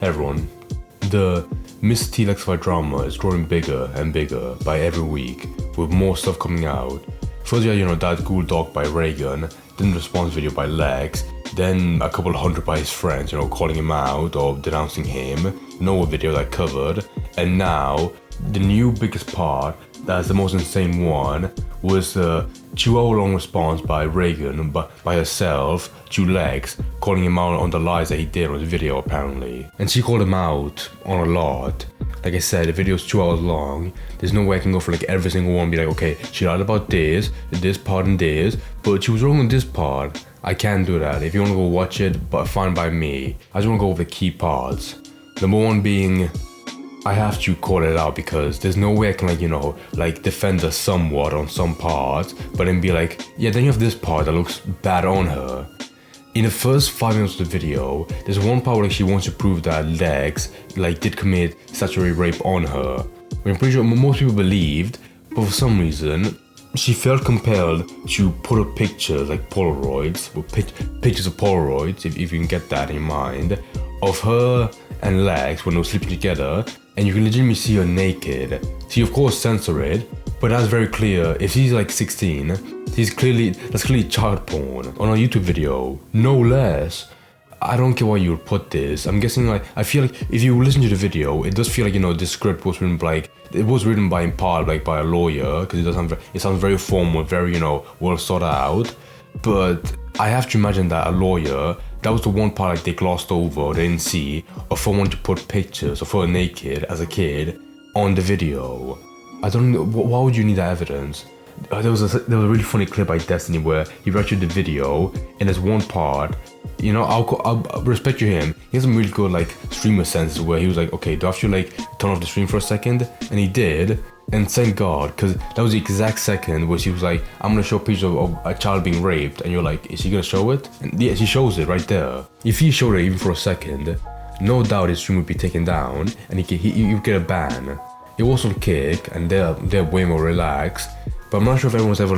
everyone. The Miss T-Lexified drama is growing bigger and bigger by every week, with more stuff coming out. First you had, that Google Doc by Reagan, then the response video by Lex, then a couple hundred by his friends, calling him out or denouncing him, no video that covered, and now, the new biggest part, that's the most insane one, was the 2-hour-long response by Reagan, by herself, to Lex, calling him out on the lies that he did on his video apparently. And she called him out on a lot. Like I said, the video is 2 hours long. There's no way I can go for every single one and be like, okay, she lied about this part and this, but she was wrong on this part. I can't do that. If you want to go watch it, but fine by me. I just want to go over the key parts. Number one being, I have to call it out because there's no way I can defend her somewhat on some parts, but then be like, yeah, then you have this part that looks bad on her. In the first 5 minutes of the video, there's one part where she wants to prove that Lex did commit statutory rape on her. I'm pretty sure most people believed, but for some reason, she felt compelled to put up pictures like Polaroids, or pictures of Polaroids, if you can get that in mind, of her and Lex when they were sleeping together, and you can legitimately see her naked. She of course censor it, but that's very clear. If she's 16, that's clearly child porn on a YouTube video, no less. I don't care why you would put this. I'm guessing I feel like if you listen to the video, it does feel like this script was written by in part by a lawyer, because it sounds very formal, very well thought out. But I have to imagine that a lawyer, that was the one part they glossed over, or they didn't see, of someone to put pictures of her naked as a kid on the video. I don't know, why would you need that evidence? There was a really funny clip by Destiny where he reacted the video, and there's one part, I'll respect him. He has some really good streamer sense where he was like, okay, do I have to turn off the stream for a second? And he did, and thank God, because that was the exact second where she was like, I'm gonna show a picture of a child being raped, and you're like, is she gonna show it? And yeah, she shows it right there. If he showed it even for a second, no doubt his stream would be taken down, and he would get a ban. It was on Kick, and they're way more relaxed. But I'm not sure if anyone's ever,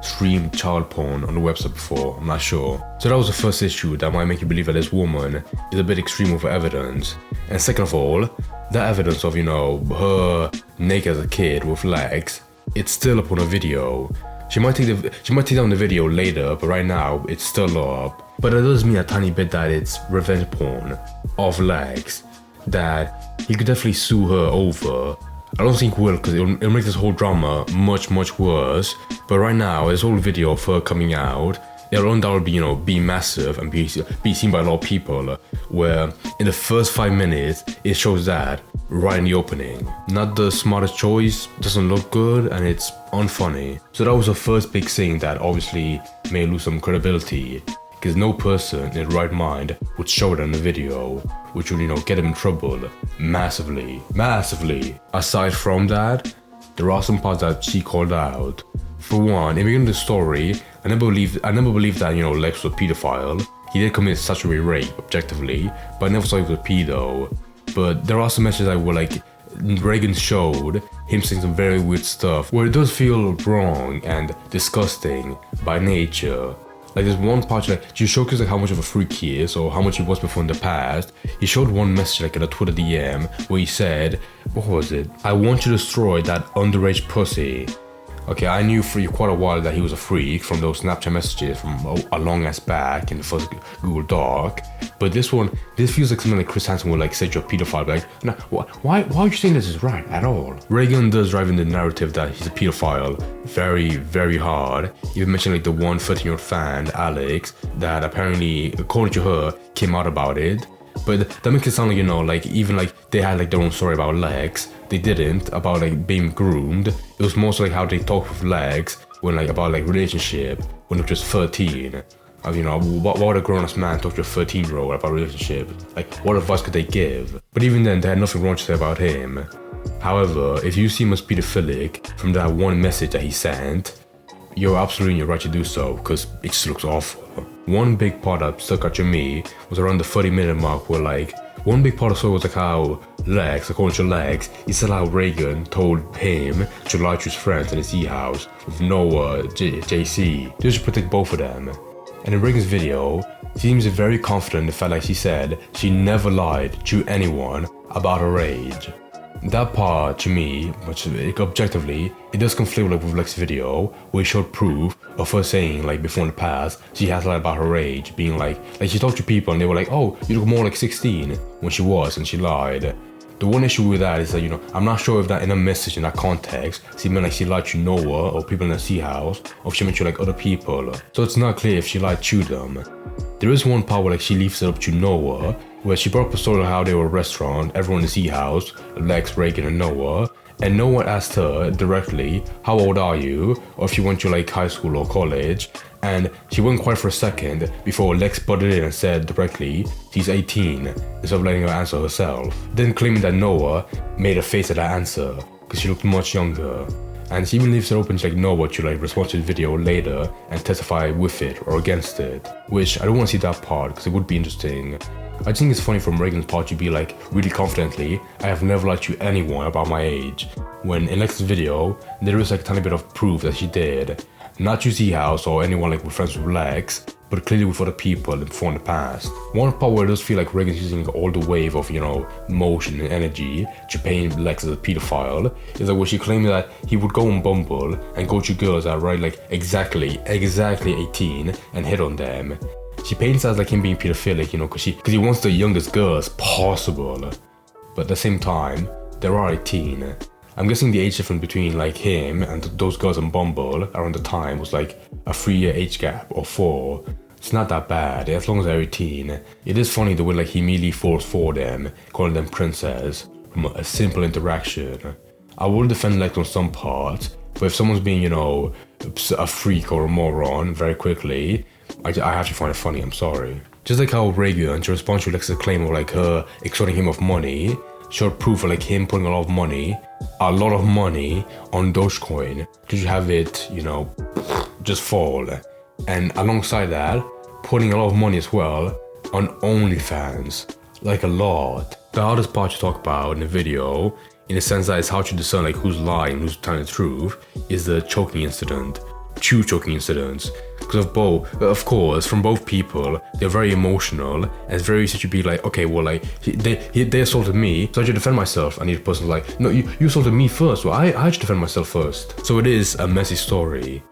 streamed child porn on the website before. I'm not sure. So that was the first issue that might make you believe that this woman is a bit extreme with evidence. And second of all, that evidence of, her naked as a kid with legs, it's still up on a video. She might take down the video later, but right now it's still up. But it does mean a tiny bit that it's revenge porn of legs, that he could definitely sue her over. I don't think he will, because it'll make this whole drama much worse. But right now, this whole video of her coming out, it'll undoubtedly be massive and be seen by a lot of people, where in the first 5 minutes it shows that right in the opening. Not the smartest choice, doesn't look good, and it's unfunny. So that was the first big thing that obviously may lose some credibility, because no person in their right mind would show it in the video, which would get him in trouble massively. Aside from that, there are some parts that she called out. For one, in the beginning of the story, I never believed that Lex was a pedophile. He did commit statutory rape objectively, but I never saw he was a pedo. But there are some messages that were Reagan showed him saying some very weird stuff, where it does feel wrong and disgusting by nature. There's one part to showcase how much of a freak he is, or how much he was before in the past. He showed one message in a Twitter DM where he said, what was it? I want you to destroy that underage pussy. Okay, I knew for quite a while that he was a freak from those Snapchat messages from a long ass back in the first Google Doc. But this feels like something Chris Hansen would say to a pedophile. No, why are you saying this is right at all? Reagan does drive in the narrative that he's a pedophile very hard. Even mentioned the one 13-year-old fan, Alex, that apparently, according to her, came out about it. But that makes it sound even they had their own story about Lex. They didn't, about being groomed. It was mostly how they talked with Lex when about relationship when they were just 13. What would a grown-ass man talk to a 13-year-old about a relationship? What advice could they give? But even then, they had nothing wrong to say about him. However, if you seem as pedophilic from that one message that he sent, you're absolutely in your right to do so, because it just looks awful. One big part that stuck out to me was around the 30-minute mark where one big part of the story was how Lex, according to Lex, he said how Reagan told him to lie to his friends in his house with Noah, JC, just to protect both of them. And in Reagan's video, she seems very confident in the fact that she said she never lied to anyone about her age. That part, to me, which objectively, it does conflict with Lex's video, where it showed proof of her saying, like, before in the past, she has lied about her age, being like she talked to people and they were like, oh, you look more like 16, when she was, and she lied. The one issue with that is that, I'm not sure if that in a message, in that context, she meant like she lied to Noah or people in the sea house, or if she meant to like other people. So it's not clear if she lied to them. There is one part where like she leaves it up to Noah, where she brought up a story of how they were a restaurant, everyone in the sea house, Lex, Reagan, and Noah, and Noah asked her directly, how old are you, or if she went to like high school or college, and she went quiet for a second before Lex butted in and said directly, she's 18, instead of letting her answer herself, then claiming that Noah made a face at that answer, because she looked much younger. And she even leaves it open to like Noah to like respond to the video later and testify with it or against it, which I don't want to see that part because it would be interesting. I just think it's funny from Reagan's part to be like really confidently, I have never lied to anyone about my age, when in Lex's video there is like a tiny bit of proof that she did, not to Z House or anyone like with friends with Lex, but clearly with other people before in the past. One part where it does feel like Reagan's using all the wave of, motion and energy to paint Lex as a pedophile is like where she claimed that he would go on Bumble and go to girls that are like exactly 18 and hit on them. She paints as like him being pedophilic, because he wants the youngest girls possible. But at the same time, there are 18. I'm guessing the age difference between like him and those girls on Bumble around the time was like a 3-year age gap or 4. It's not that bad, as long as they're 18. It is funny the way like he immediately falls for them, calling them princess, from a simple interaction. I will defend Lex on some parts, but if someone's being, a freak or a moron very quickly, I actually find it funny, I'm sorry. Just like how Reagan, to respond to Lex's claim of like her extorting him of money, showed proof of like him putting a lot of money on Dogecoin to have it, just fall. And alongside that, putting a lot of money as well on OnlyFans, like a lot. The hardest part to talk about in the video, in the sense that it's hard to discern like who's lying, who's telling the truth, is the choking incident. 2 choking incidents. Because of course, from both people, they're very emotional, and it's very easy to be like, okay, well, like, they assaulted me, so I should defend myself. And the person's like, no, you assaulted me first, well, I should defend myself first. So it is a messy story.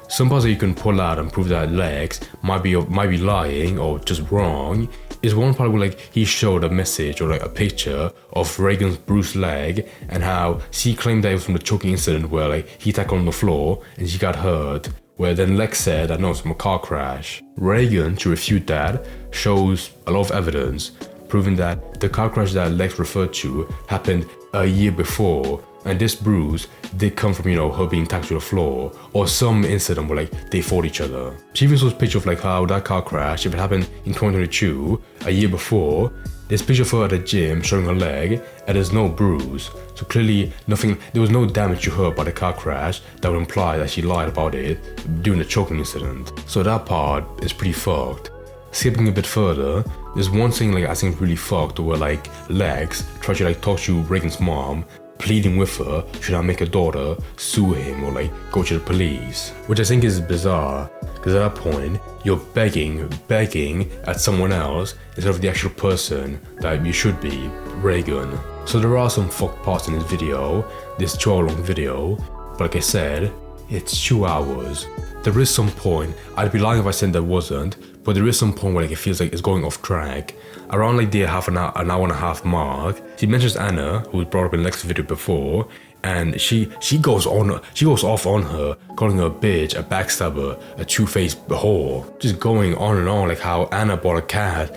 Some parts that you can pull out and prove that Lex might be lying or just wrong is one part where like he showed a message or like a picture of Reagan's bruised leg and how she claimed that it was from the choking incident where like he tackled on the floor and she got hurt, where then Lex said that no, it's from a car crash. Reagan, to refute that, shows a lot of evidence proving that the car crash that Lex referred to happened a year before, and this bruise did come from, her being tackled to the floor, or some incident where like they fought each other. She even shows a picture of like how that car crash, if it happened in 2022, a year before, there's a picture of her at the gym showing her leg, and there's no bruise. So clearly there was no damage to her by the car crash that would imply that she lied about it during the choking incident. So that part is pretty fucked. Skipping a bit further, there's one thing like I think really fucked where like Lex tried to like talk to Reagan's mom, pleading with her should I make her daughter sue him or like go to the police, which I think is bizarre because at that point you're begging at someone else instead of the actual person that you should be, Reagan. So there are some fucked parts in this video, this 2-hour long video, but like I said, it's 2 hours. There is some point, I'd be lying if I said there wasn't, but there is some point where like it feels like it's going off track. Around like the an hour and a half mark, she mentions Anna, who was brought up in Lex's video before, and she goes off on her, calling her a bitch, a backstabber, a two-faced whore, just going on and on like how Anna bought a cat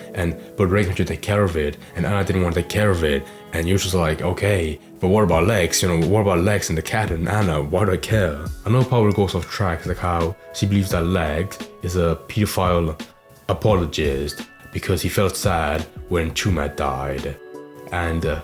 but Reagan should take care of it, and Anna didn't want to take care of it, and you're just like, okay, but what about Lex? What about Lex and the cat and Anna? Why do I care? Another part where it goes off track, like how she believes that Lex is a pedophile apologist because he felt sad when Chumat died. And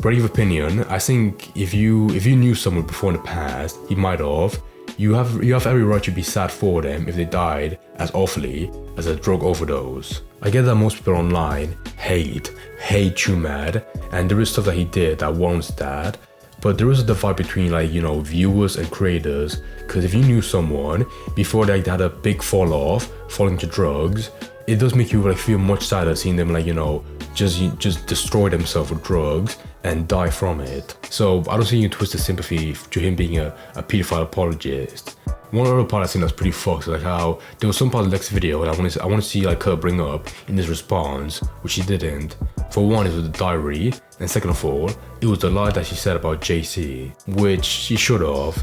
brave opinion, I think if you knew someone before in the past, he might have. You have every right to be sad for them if they died as awfully as a drug overdose. I get that most people online hate Chumat, and there is stuff that he did that warrants that. But there is a divide between like, you know, viewers and creators. Because if you knew someone before they had a big fall off, falling to drugs, it does make you like feel much sadder seeing them like, you know, just destroy themselves with drugs and die from it. So I don't see you twist the sympathy to him being a pedophile apologist. One other part I think that's pretty fucked is like how there was some part of the next video that I want to see like her bring up in his response, which she didn't. For one, it was the diary, and second of all, it was the lie that she said about JC, which she should have.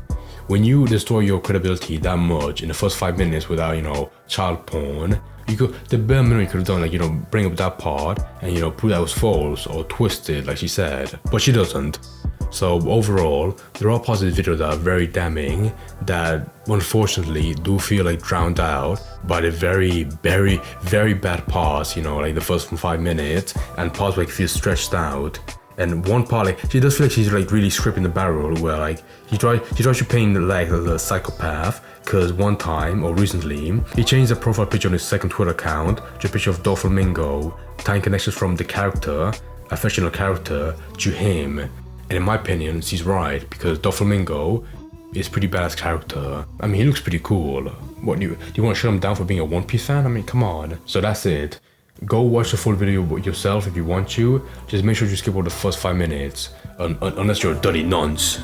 When you destroy your credibility that much in the first 5 minutes without, you know, child porn, you could, the bare minimum you could have done, like, you know, bring up that part and, you know, prove that was false or twisted, like she said, but she doesn't. So overall, there are positive videos that are very damning that unfortunately do feel like drowned out by the very, very, very bad parts, you know, like the first 5 minutes, and parts like feel stretched out. And one part, like, she does feel like she's like really scripting the barrel where like she tries to paint like the psychopath, because one time or recently he changed the profile picture on his second Twitter account to a picture of Doflamingo, tying connections from the character, a fictional character, to him. And in my opinion, she's right, because Doflamingo is a pretty badass character. I mean, he looks pretty cool. What do you want to shut him down for being a One Piece fan? I mean, come on. So that's it. Go watch the full video yourself if you want to. Just make sure you skip all the first 5 minutes, unless you're a dirty nonce.